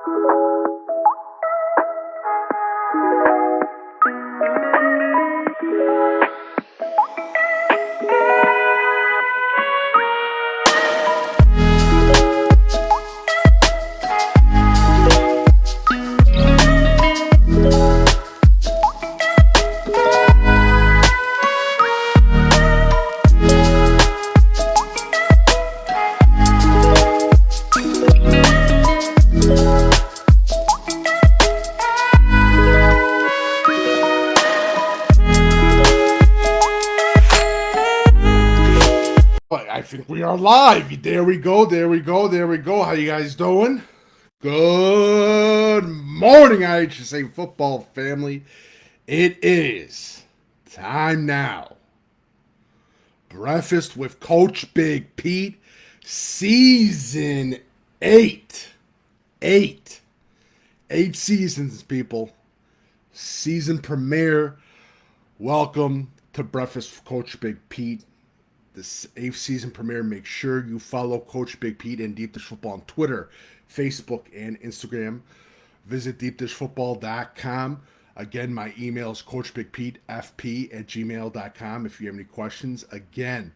I think we are live. There we go. How you guys doing? Good morning, IHSA Football family. It is time now. Breakfast with Coach Big Pete, Season 8. 8 seasons, people. Season premiere. Welcome to Breakfast with Coach Big Pete. This 8th season premiere. Make sure you follow Coach Big Pete and Deep Dish Football on Twitter, Facebook, and Instagram. Visit deepdishfootball.com. Again, my email is coachbigpetefp@gmail.com if you have any questions. Again,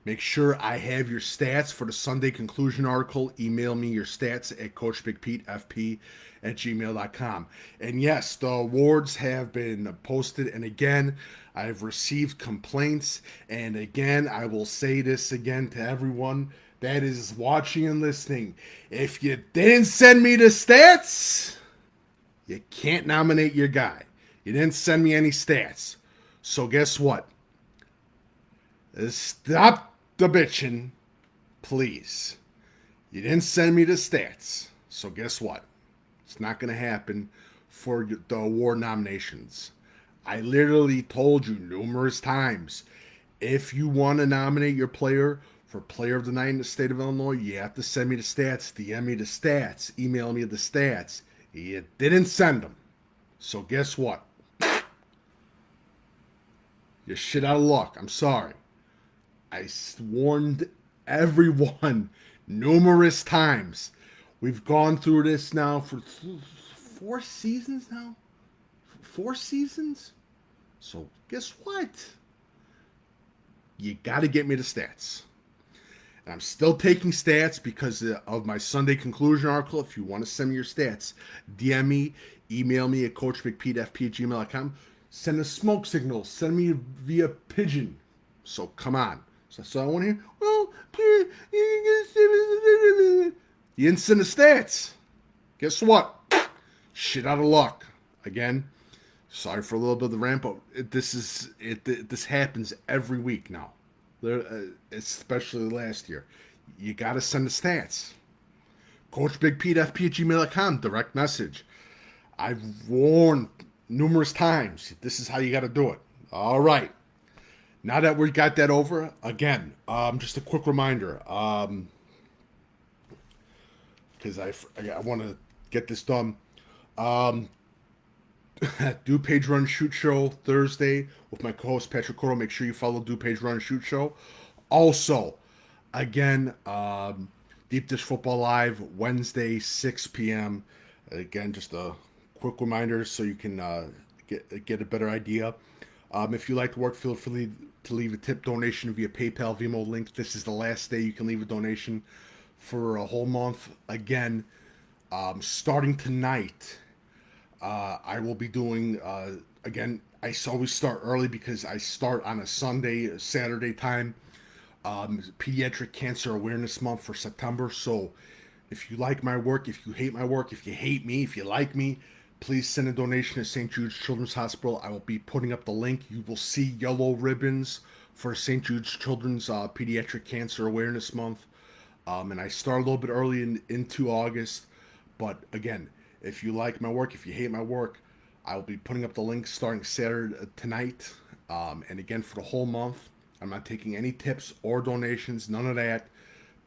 make sure I have your stats for the Sunday conclusion article. Email me your stats at coachbigpetefp@gmail.com. And yes, the awards have been posted. And again, I've received complaints. And again, I will say this again to everyone that is watching and listening. If you didn't send me the stats, you can't nominate your guy. You didn't send me any stats. So guess what? Stop the bitching, please. You didn't send me the stats. So guess what? It's not going to happen for the award nominations. I literally told you numerous times, if you want to nominate your player for Player of the Night in the state of Illinois, you have to send me the stats, DM me the stats, email me the stats. You didn't send them. So guess what? You're shit out of luck. I'm sorry. I warned everyone numerous times. We've gone through this now for 4 seasons now. 4 seasons? So guess what? You got to get me the stats. And I'm still taking stats because of my Sunday conclusion article. If you want to send me your stats, DM me, email me at coachbigpetefp@gmail.com. Send a smoke signal. Send me via pigeon. So come on. So I want to hear, well, you didn't send the stats. Guess what? Shit out of luck. Again, sorry for a little bit of the rant, but this happens every week now, especially last year. You got to send the stats. CoachBigPeteFP@gmail.com, direct message. I've warned numerous times. This is how you got to do it. All right. Now that we got that over, again, just a quick reminder, because I want to get this done. DuPage Run Shoot Show Thursday with my co-host Patrick Codo. Make sure you follow DuPage Run Shoot Show. Also, again, Deep Dish Football Live Wednesday 6 p.m. Again, just a quick reminder so you can get a better idea. If you like to work, feel free to leave a tip donation via PayPal, Venmo link. This is the last day you can leave a donation for a whole month. Again, starting tonight, I will be doing, again, I always start early because I start on a Saturday time, Pediatric Cancer Awareness Month for September. So if you like my work, if you hate my work, if you hate me, if you like me, please send a donation to St. Jude's Children's Hospital. I will be putting up the link. You will see yellow ribbons for St. Jude's Children's Pediatric Cancer Awareness Month. And I start a little bit early into August. But again, if you like my work, if you hate my work, I will be putting up the link starting Saturday tonight. And again, for the whole month, I'm not taking any tips or donations, none of that.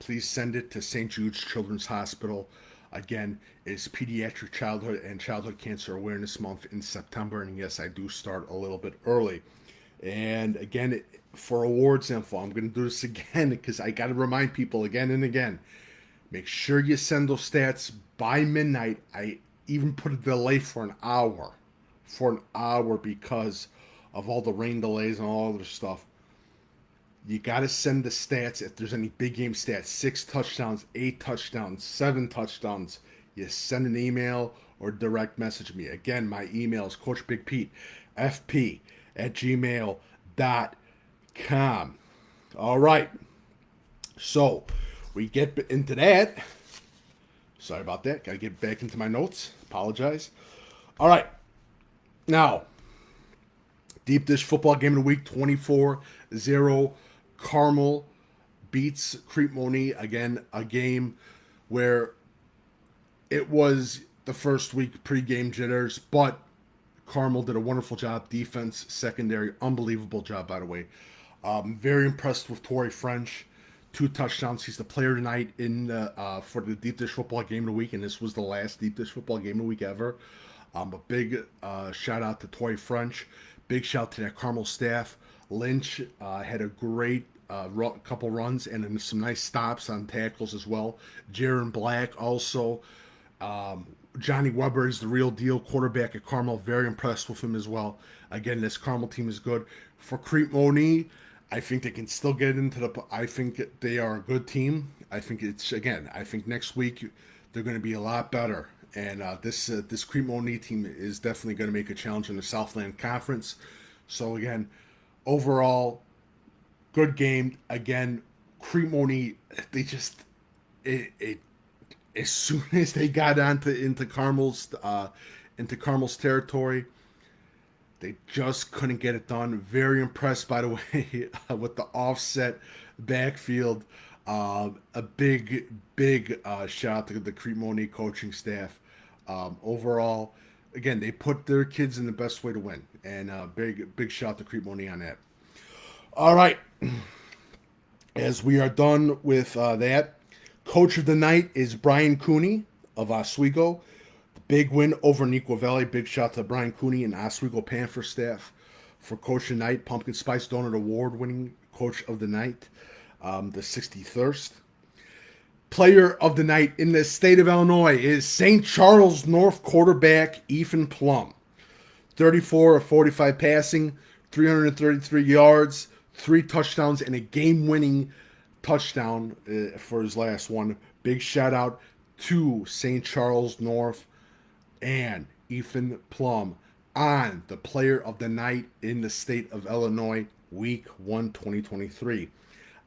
Please send it to St. Jude's Children's Hospital. Again, it's Pediatric Childhood and Childhood Cancer Awareness Month in September. And yes, I do start a little bit early. And again, for awards info, I'm going to do this again because I got to remind people again and again. Make sure you send those stats by midnight. I even put a delay for an hour. Because of all the rain delays and all other stuff. You got to send the stats if there's any big game stats. 6 touchdowns, 8 touchdowns, 7 touchdowns. You send an email or direct message me. Again, my email is coachbigpete@gmail.com. All right. So we get into that. Sorry about that. Got to get back into my notes. Apologize. All right. Now, deep dish football game of the week, 24-0. Carmel beats Crete-Monee. Again, a game where it was the first week pre-game jitters, but Carmel did a wonderful job. Defense, secondary, unbelievable job, by the way. Very impressed with Torrey French. 2 touchdowns. He's the player tonight for the deep dish football game of the week, and this was the last deep dish football game of the week ever. A big shout out to Torrey French. Big shout to that Carmel staff. Lynch had a great couple runs and then some nice stops on tackles as well. Jaron Black also. Johnny Weber is the real deal quarterback at Carmel. Very impressed with him as well. Again, this Carmel team is good. For Crete-Monee, I think they can still get into the. I think they are a good team. I think next week they're going to be a lot better. And this Crete-Monee team is definitely going to make a challenge in the Southland Conference. So again, overall, good game. Again, Crete-Monee, they just as soon as they got into Carmel's territory, they just couldn't get it done. Very impressed, by the way, with the offset backfield. A big shout out to the Crete-Monee coaching staff. Overall, again, they put their kids in the best way to win, and big shout out to Crete-Monee on that. All right, as we are done with that, coach of the night is Brian Cooney of Oswego. Big win over Neuqua Valley. Big shout to Brian Cooney and Oswego Panther staff for coach of the night. Pumpkin Spice Donut Award-winning coach of the night, the 63rd. Player of the night in the state of Illinois is St. Charles North quarterback Ethan Plumb. 34 of 45 passing, 333 yards, 3 touchdowns, and a game-winning touchdown for his last one. Big shout-out to St. Charles North and Ethan Plumb on the player of the night in the state of Illinois, week 1, 2023.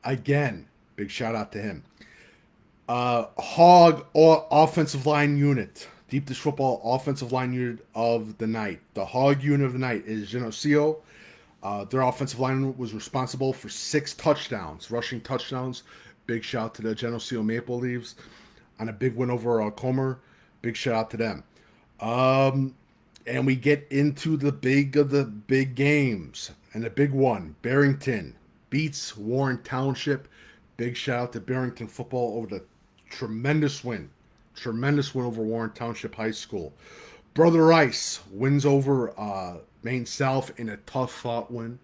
Again, big shout-out to him. Hog offensive line unit, deep dish football offensive line unit of the night. The Hog unit of the night is Geneseo. Their offensive line was responsible for 6 touchdowns, rushing touchdowns. Big shout out to the Geneseo Maple Leafs on a big win over Comer. Big shout out to them. And we get into the big games. And the big one, Barrington beats Warren Township. Big shout out to Barrington football over the tremendous win over Warren Township High School. Brother Rice wins over Maine South in a tough fought win.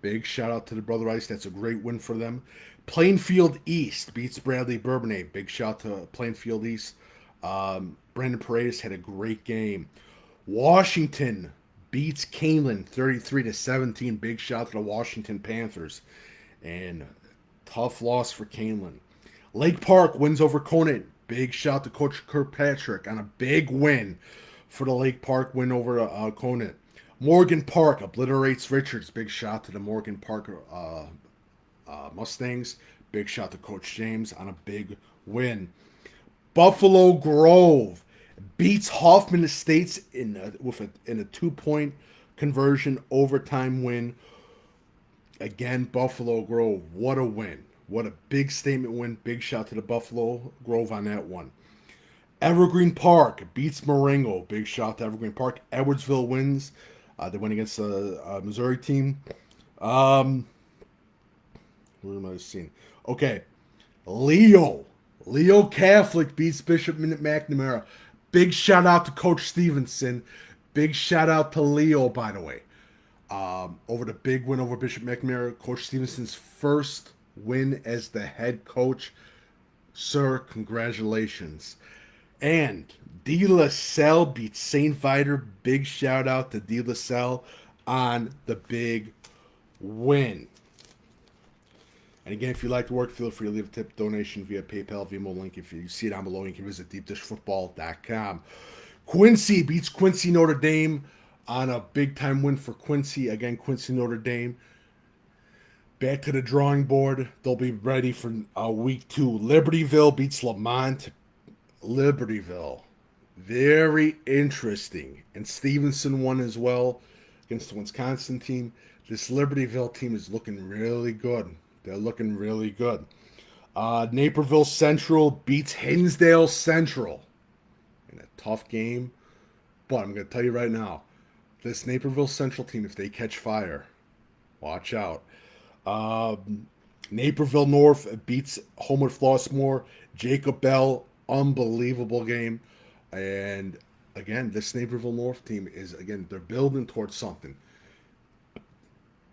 Big shout out to the Brother Rice. That's a great win for them. Plainfield East beats Bradley Bourbonnais. Big shout to Plainfield East. Brandon Paredes had a great game. Washington beats Canelan 33-17. Big shout to the Washington Panthers. And tough loss for Canelan. Lake Park wins over Conant. Big shout to Coach Kirkpatrick on a big win for the Lake Park win over Conant. Morgan Park obliterates Richards. Big shout to the Morgan Park Mustangs. Big shout to Coach James on a big win. Buffalo Grove beats Hoffman Estates in a 2-point conversion overtime win. Again, Buffalo Grove, what a win. What a big statement win. Big shout to the Buffalo Grove on that one. Evergreen Park beats Marengo. Big shout to Evergreen Park. Edwardsville wins. They went against the Missouri team. What am I seeing? Okay. Leo Catholic beats Bishop McNamara. Big shout out to Coach Stevenson. Big shout out to Leo, by the way. Over the big win over Bishop McNamara. Coach Stevenson's first win as the head coach. Sir, congratulations. And De La Salle beats St. Viator. Big shout out to De La Salle on the big win. And again, if you like the work, feel free to leave a tip donation via PayPal, Venmo link. If you see it down below, you can visit deepdishfootball.com. Quincy beats Quincy Notre Dame on a big time win for Quincy. Again, Quincy Notre Dame back to the drawing board. They'll be ready for week 2. Libertyville beats Lamont. Libertyville, very interesting. And Stevenson won as well against the Wisconsin team. This Libertyville team is looking really good. They're looking really good. Naperville Central beats Hinsdale Central in a tough game. But I'm going to tell you right now, this Naperville Central team, if they catch fire, watch out. Naperville North beats Homewood Flossmoor. Jacob Bell, unbelievable game. And again, this Naperville North team is, again, they're building towards something.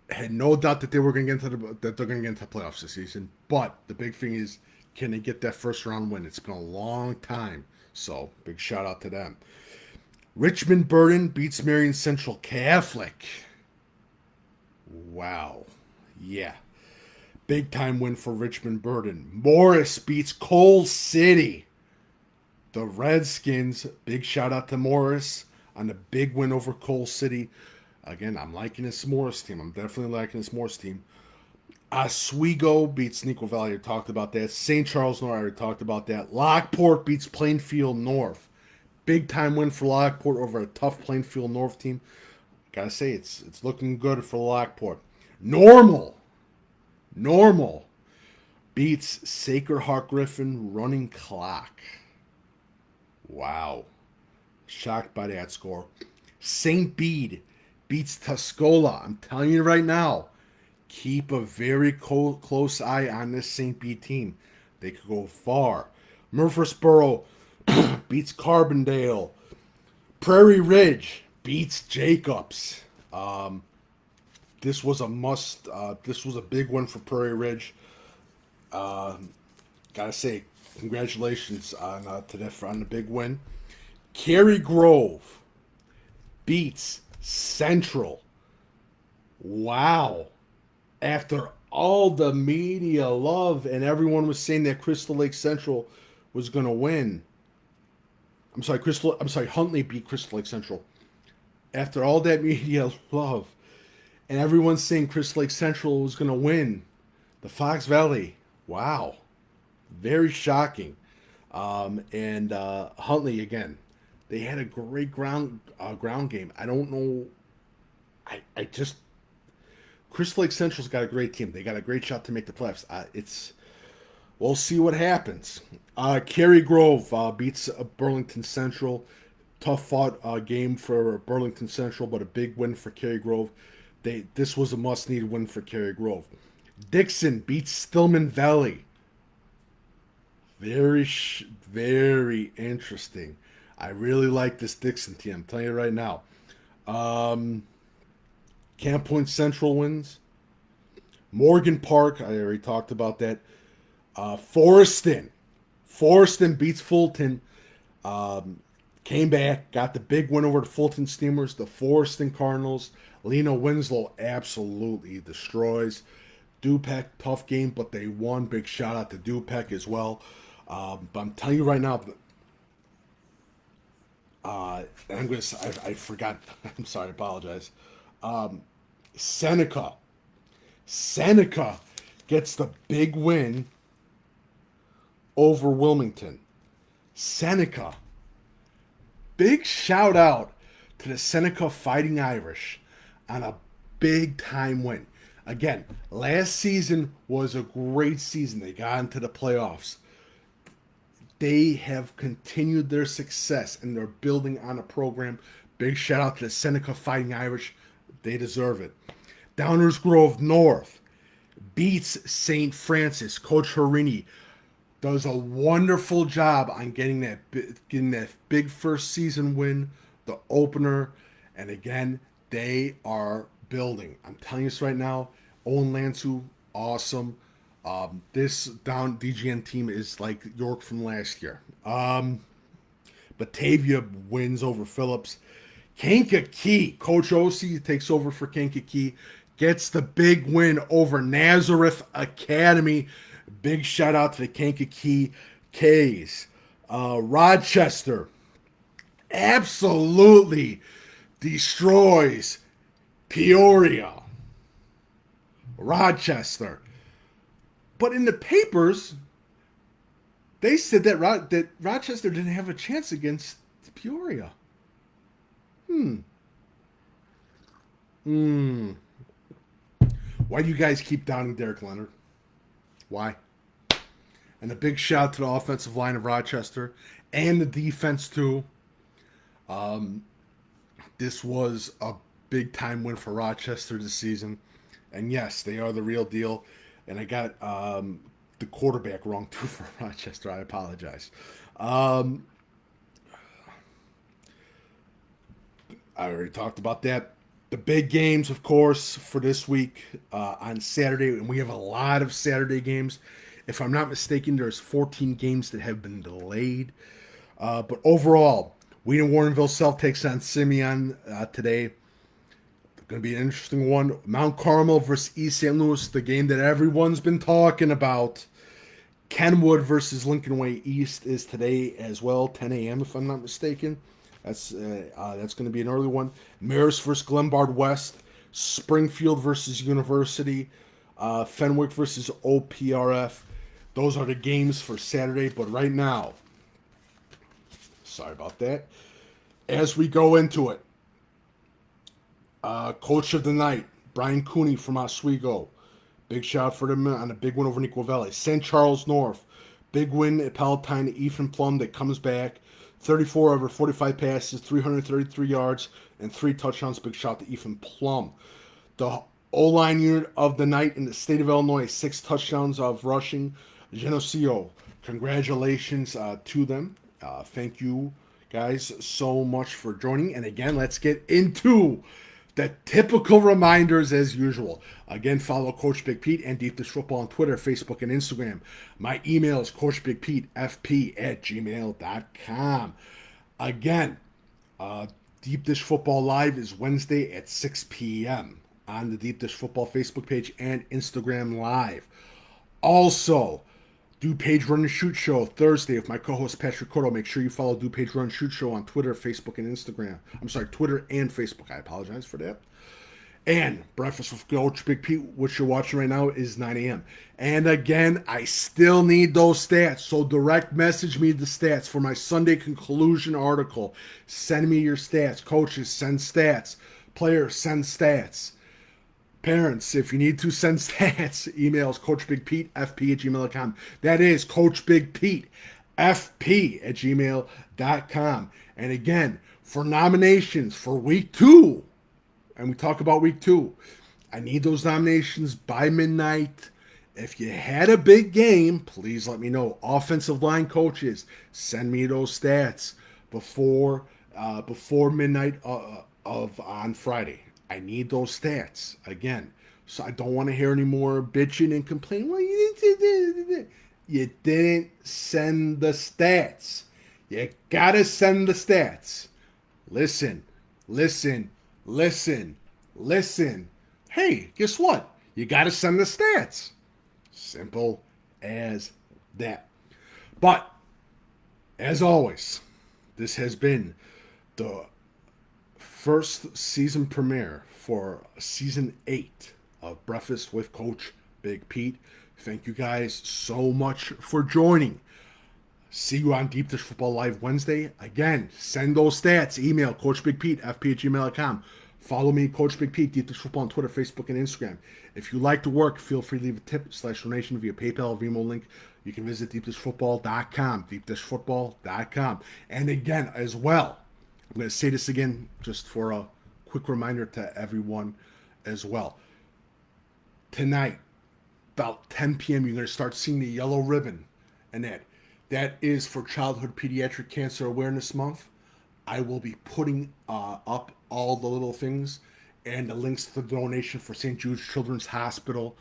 Had no doubt that they were going to get into that they're going to get into the playoffs this season. But the big thing is, can they get that first round win? It's been a long time. So big shout out to them. Richmond Burden beats Marion Central Catholic. Wow. Yeah. Big time win for Richmond Burden. Morris beats Coal City. The Redskins, big shout out to Morris on the big win over Coal City. Again, I'm liking this Morris team. I'm definitely liking this Morris team. Oswego beats Sneaker Valley. I already talked about that. St. Charles North, I already talked about that. Lockport beats Plainfield North. Big time win for Lockport over a tough Plainfield North team. Gotta say, it's looking good for Lockport. Normal beats Sacred Heart Griffin Running Clock. Wow. Shocked by that score. St. Bede beats Tuscola. I'm telling you right now, keep a very close eye on this St. Bede team. They could go far. Murfreesboro beats Carbondale. Prairie Ridge beats Jacobs. This was a must. This was a big one for Prairie Ridge. Gotta say, congratulations on the big win. Cary Grove beats Central. Wow. After all the media love and everyone was saying that Crystal Lake Central was going to win. Huntley beat Crystal Lake Central. After all that media love and everyone's saying Crystal Lake Central was going to win, the Fox Valley, wow. Very shocking. And Huntley, again, they had a great ground game. I don't know. I just Crystal Lake Central's got a great team. They got a great shot to make the playoffs. We'll see what happens. Cary Grove beats Burlington Central. Tough fought game for Burlington Central, but a big win for Cary Grove. This was a must-need win for Cary Grove. Dixon beats Stillman Valley. Very interesting. I really like this Dixon team. I'm telling you right now. Camp Point Central wins. Morgan Park, I already talked about that. Forreston beats Fulton. Came back, got the big win over the Fulton Steamers. The Forreston Cardinals. Lena Winslow absolutely destroys. DuPage, tough game, but they won. Big shout out to DuPage as well. But I'm telling you right now, I forgot. I'm sorry, I apologize. Seneca gets the big win over Wilmington. Seneca. Big shout out to the Seneca Fighting Irish on a big time win. Again, last season was a great season. They got into the playoffs. They have continued their success and they're building on a program. Big shout out to the Seneca Fighting Irish. They deserve it. Downers Grove North beats St. Francis. Coach Harini does a wonderful job on getting that big first season win, the opener. And again, they are building. I'm telling you this right now. Owen Lansu, awesome. This down DGN team is like York from last year. Batavia wins over Phillips. Kankakee, Coach Ossie takes over for Kankakee, gets the big win over Nazareth Academy. Big shout out to the Kankakee K's. Rochester absolutely destroys Peoria. Rochester. But in the papers, they said that Rochester didn't have a chance against Peoria. Why do you guys keep downing Derek Leonard? Why? And a big shout to the offensive line of Rochester and the defense too. This was a big time win for Rochester this season. And yes, they are the real deal. And I got the quarterback wrong too for Rochester. I apologize. I already talked about that. The big games, of course, for this week on Saturday, and we have a lot of Saturday games. If I'm not mistaken, there's 14 games that have been delayed. But overall, Wheaton Warrenville South takes on Simeon today. Going to be an interesting one. Mount Carmel versus East St. Louis, the game that everyone's been talking about. Kenwood versus Lincoln Way East is today as well, 10 a.m. if I'm not mistaken. That's going to be an early one. Marist versus Glenbard West. Springfield versus University. Fenwick versus OPRF. Those are the games for Saturday. But right now, sorry about that. As we go into it, Coach of the night, Brian Cooney from Oswego. Big shout for them on a big win over Neuqua Valley. St. Charles North. Big win at Palatine. Ethan Plumb that comes back. 34 over 45 passes, 333 yards, and 3 touchdowns. Big shout to Ethan Plumb. The O-line unit of the night in the state of Illinois. 6 touchdowns of rushing. Geneseo. Congratulations to them. Thank you guys so much for joining. And again, let's get into the typical reminders as usual. Again, follow Coach Big Pete and Deep Dish Football on Twitter, Facebook, and Instagram. My email is coachbigpetefp@gmail.com. Again, Deep Dish Football Live is Wednesday at 6 p.m. on the Deep Dish Football Facebook page and Instagram Live. Also, DuPage Run and Shoot Show Thursday with my co-host Patrick Codo. Make sure you follow DuPage Run and Shoot Show on Twitter, Facebook, and Instagram. I'm sorry, Twitter and Facebook. I apologize for that. And Breakfast with Coach Big Pete, which you're watching right now, is 9 a.m. And again, I still need those stats. So direct message me the stats for my Sunday conclusion article. Send me your stats. Coaches, send stats. Players, send stats. Parents, if you need to send stats, emails coachbigpetefp@gmail.com. That is coachbigpetefp@gmail.com. And again, for nominations for week 2, and we talk about week 2, I need those nominations by midnight. If you had a big game, please let me know. Offensive line coaches, send me those stats before midnight of on Friday. I need those stats again, so I don't want to hear any more bitching and complaining. Well, you didn't send the stats. You gotta send the stats. Listen. Hey, guess what? You gotta send the stats. Simple as that. But as always, this has been the first season premiere for season 8 of Breakfast with Coach Big Pete. Thank you guys so much for joining. See you on Deep Dish Football Live Wednesday. Again, send those stats. Email coachbigpetefp@gmail.com. Follow me, Coach Big Pete, Deep Dish Football on Twitter, Facebook, and Instagram. If you like the work, feel free to leave a tip/donation via PayPal or Venmo link. You can visit deepdishfootball.com, deepdishfootball.com. And again, as well, I'm going to say this again just for a quick reminder to everyone as well. Tonight, about 10 p.m., you're going to start seeing the yellow ribbon. And that is for Childhood Pediatric Cancer Awareness Month. I will be putting up all the little things and the links to the donation for St. Jude's Children's Hospital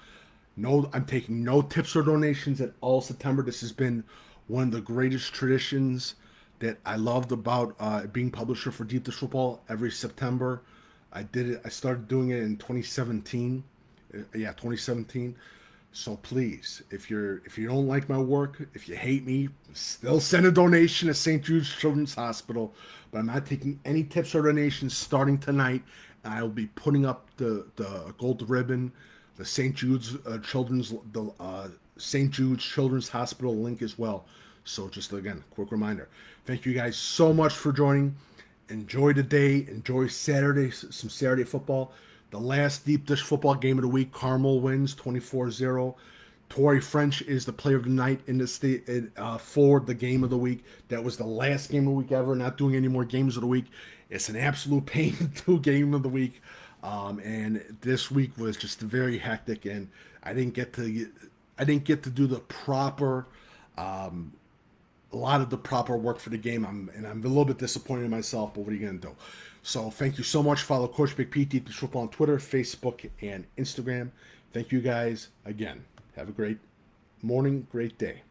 No, I'm taking no tips or donations at all September. This has been one of the greatest traditions that I loved about being publisher for Deep Dish Football. Every September, I did it. I started doing it in 2017. Yeah, 2017. So please, if you don't like my work, if you hate me, still send a donation to St. Jude's Children's Hospital. But I'm not taking any tips or donations starting tonight. I will be putting up the gold ribbon, the St. Jude's Children's Hospital link as well. So just again, quick reminder. Thank you guys so much for joining. Enjoy the day. Enjoy Saturday, some Saturday football. The last deep dish football game of the week, Carmel wins 24-0. Torrey French is the player of the night in the state for the game of the week. That was the last game of the week ever. Not doing any more games of the week. It's an absolute pain to do game of the week. And this week was just very hectic, and I didn't get to do the proper a lot of the proper work for the game. I'm a little bit disappointed in myself, but what are you going to do? So thank you so much. Follow Coach Big Pete, Deep Dish Football on Twitter, Facebook, and Instagram. Thank you guys again. Have a great morning, great day.